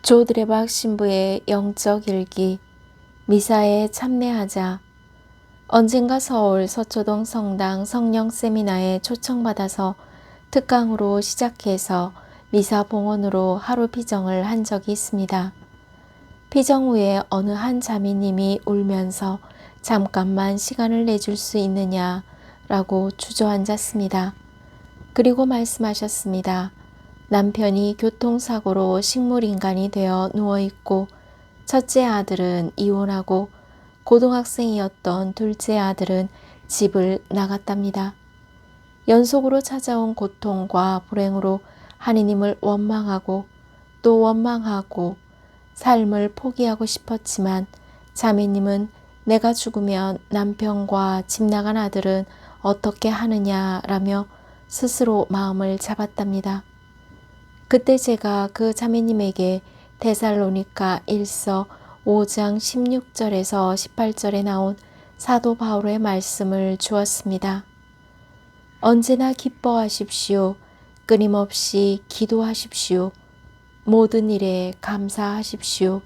조드레박 신부의 영적 일기. 미사에 참례하자. 언젠가 서울 서초동 성당 성령 세미나에 초청받아서 특강으로 시작해서 미사 봉헌으로 하루 피정을 한 적이 있습니다. 피정 후에 어느 한 자매님이 울면서 잠깐만 시간을 내줄 수 있느냐라고 주저앉았습니다. 그리고 말씀하셨습니다. 남편이 교통사고로 식물인간이 되어 누워있고 첫째 아들은 이혼하고 고등학생이었던 둘째 아들은 집을 나갔답니다. 연속으로 찾아온 고통과 불행으로 하느님을 원망하고 또 원망하고 삶을 포기하고 싶었지만 자매님은 내가 죽으면 남편과 집 나간 아들은 어떻게 하느냐라며 스스로 마음을 잡았답니다. 그때 제가 그 자매님에게 데살로니가 1서 5장 16절에서 18절에 나온 사도 바울의 말씀을 주었습니다. 언제나 기뻐하십시오. 끊임없이 기도하십시오. 모든 일에 감사하십시오.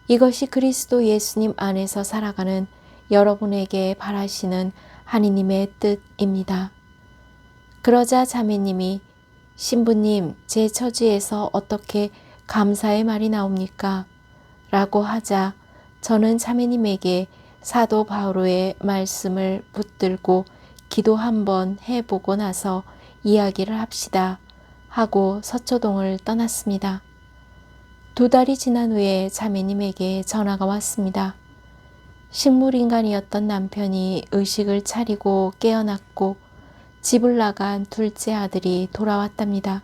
이것이 그리스도 예수님 안에서 살아가는 여러분에게 바라시는 하느님의 뜻입니다. 그러자 자매님이 신부님, 제 처지에서 어떻게 감사의 말이 나옵니까? 라고 하자 저는 자매님에게 사도 바울의 말씀을 붙들고 기도 한번 해보고 나서 이야기를 합시다 하고 서초동을 떠났습니다. 2달이 지난 후에 자매님에게 전화가 왔습니다. 식물인간이었던 남편이 의식을 차리고 깨어났고 집을 나간 둘째 아들이 돌아왔답니다.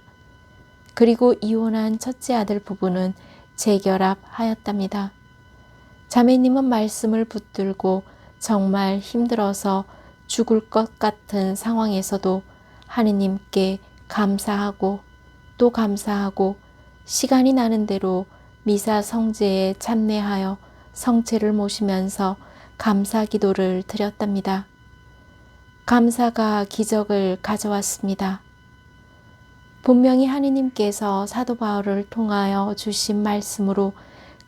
그리고 이혼한 첫째 아들 부부는 재결합하였답니다. 자매님은 말씀을 붙들고 정말 힘들어서 죽을 것 같은 상황에서도 하느님께 감사하고 또 감사하고 시간이 나는 대로 미사 성제에 참례하여 성체를 모시면서 감사 기도를 드렸답니다. 감사가 기적을 가져왔습니다. 분명히 하느님께서 사도 바울을 통하여 주신 말씀으로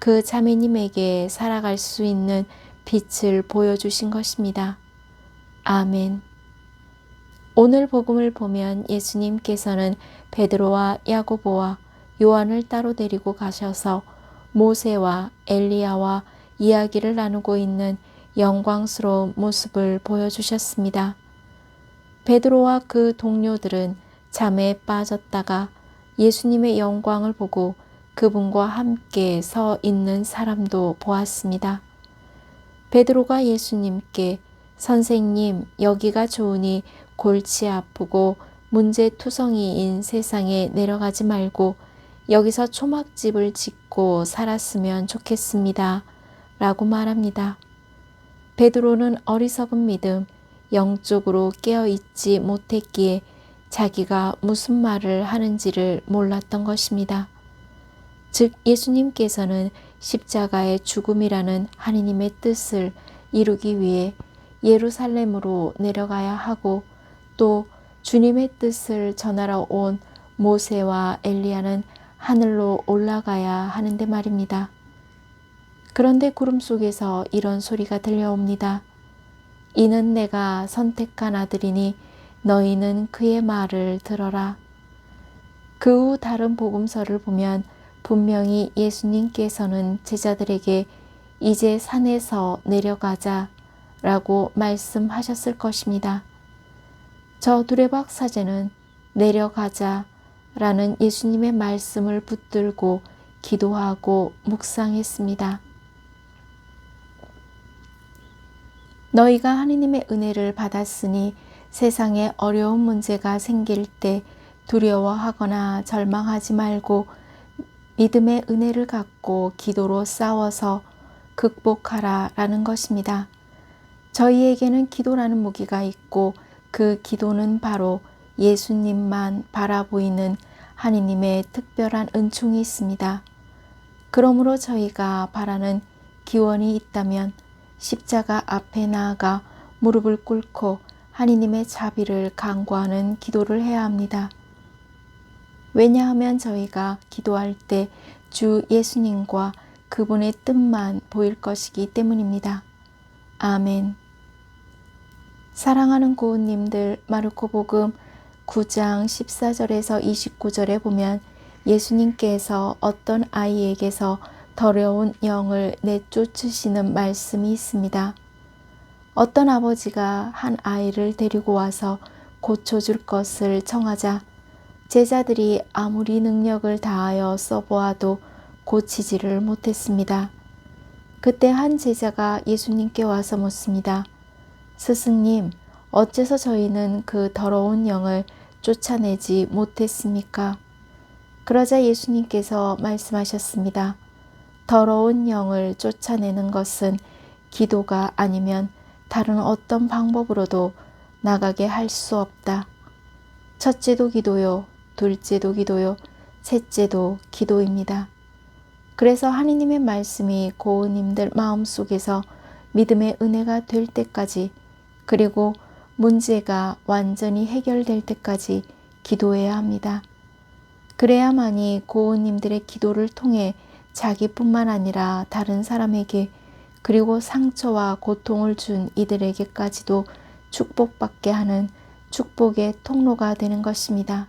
그 자매님에게 살아갈 수 있는 빛을 보여주신 것입니다. 아멘. 오늘 복음을 보면 예수님께서는 베드로와 야고보와 요한을 따로 데리고 가셔서 모세와 엘리야와 이야기를 나누고 있는 영광스러운 모습을 보여주셨습니다. 베드로와 그 동료들은 잠에 빠졌다가 예수님의 영광을 보고 그분과 함께 서 있는 사람도 보았습니다. 베드로가 예수님께 선생님, 여기가 좋으니 골치 아프고 문제투성이인 세상에 내려가지 말고 여기서 초막집을 짓고 살았으면 좋겠습니다. 라고 말합니다. 베드로는 어리석은 믿음, 영적으로 깨어있지 못했기에 자기가 무슨 말을 하는지를 몰랐던 것입니다. 즉 예수님께서는 십자가의 죽음이라는 하느님의 뜻을 이루기 위해 예루살렘으로 내려가야 하고 또 주님의 뜻을 전하러 온 모세와 엘리야는 하늘로 올라가야 하는데 말입니다. 그런데 구름 속에서 이런 소리가 들려옵니다. 이는 내가 선택한 아들이니 너희는 그의 말을 들어라. 그 후 다른 복음서를 보면 분명히 예수님께서는 제자들에게 이제 산에서 내려가자 라고 말씀하셨을 것입니다. 저 두레박 사제는 내려가자 라는 예수님의 말씀을 붙들고 기도하고 묵상했습니다. 너희가 하느님의 은혜를 받았으니 세상에 어려운 문제가 생길 때 두려워하거나 절망하지 말고 믿음의 은혜를 갖고 기도로 싸워서 극복하라 라는 것입니다. 저희에게는 기도라는 무기가 있고 그 기도는 바로 예수님만 바라보이는 하느님의 특별한 은총이 있습니다. 그러므로 저희가 바라는 기원이 있다면 십자가 앞에 나아가 무릎을 꿇고 하느님의 자비를 간구하는 기도를 해야 합니다. 왜냐하면 저희가 기도할 때 주 예수님과 그분의 뜻만 보일 것이기 때문입니다. 아멘. 사랑하는 고운님들, 마르코복음 9장 14절에서 29절에 보면 예수님께서 어떤 아이에게서 더러운 영을 내쫓으시는 말씀이 있습니다. 어떤 아버지가 한 아이를 데리고 와서 고쳐줄 것을 청하자 제자들이 아무리 능력을 다하여 써보아도 고치지를 못했습니다. 그때 한 제자가 예수님께 와서 묻습니다. 스승님, 어째서 저희는 그 더러운 영을 쫓아내지 못했습니까? 그러자 예수님께서 말씀하셨습니다. 더러운 영을 쫓아내는 것은 기도가 아니면 다른 어떤 방법으로도 나가게 할 수 없다. 첫째도 기도요, 둘째도 기도요, 셋째도 기도입니다. 그래서 하느님의 말씀이 고은님들 마음속에서 믿음의 은혜가 될 때까지, 그리고 문제가 완전히 해결될 때까지 기도해야 합니다. 그래야만이 고은님들의 기도를 통해 자기뿐만 아니라 다른 사람에게, 그리고 상처와 고통을 준 이들에게까지도 축복받게 하는 축복의 통로가 되는 것입니다.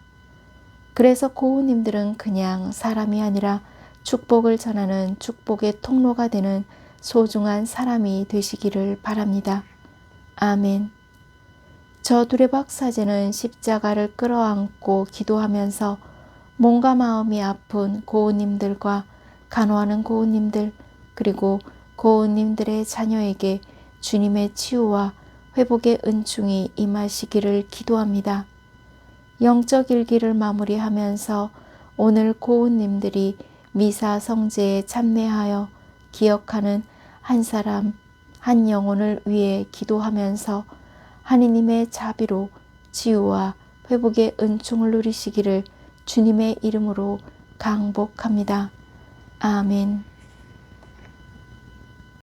그래서 고운님들은 그냥 사람이 아니라 축복을 전하는 축복의 통로가 되는 소중한 사람이 되시기를 바랍니다. 아멘. 저 두레박 사제는 십자가를 끌어안고 기도하면서 몸과 마음이 아픈 고운님들과 간호하는 고운님들, 그리고 고운님들의 자녀에게 주님의 치유와 회복의 은총이 임하시기를 기도합니다. 영적 일기를 마무리하면서 오늘 고운님들이 미사 성제에 참여하여 기억하는 한 사람, 한 영혼을 위해 기도하면서 하느님의 자비로 치유와 회복의 은총을 누리시기를 주님의 이름으로 강복합니다. 아멘.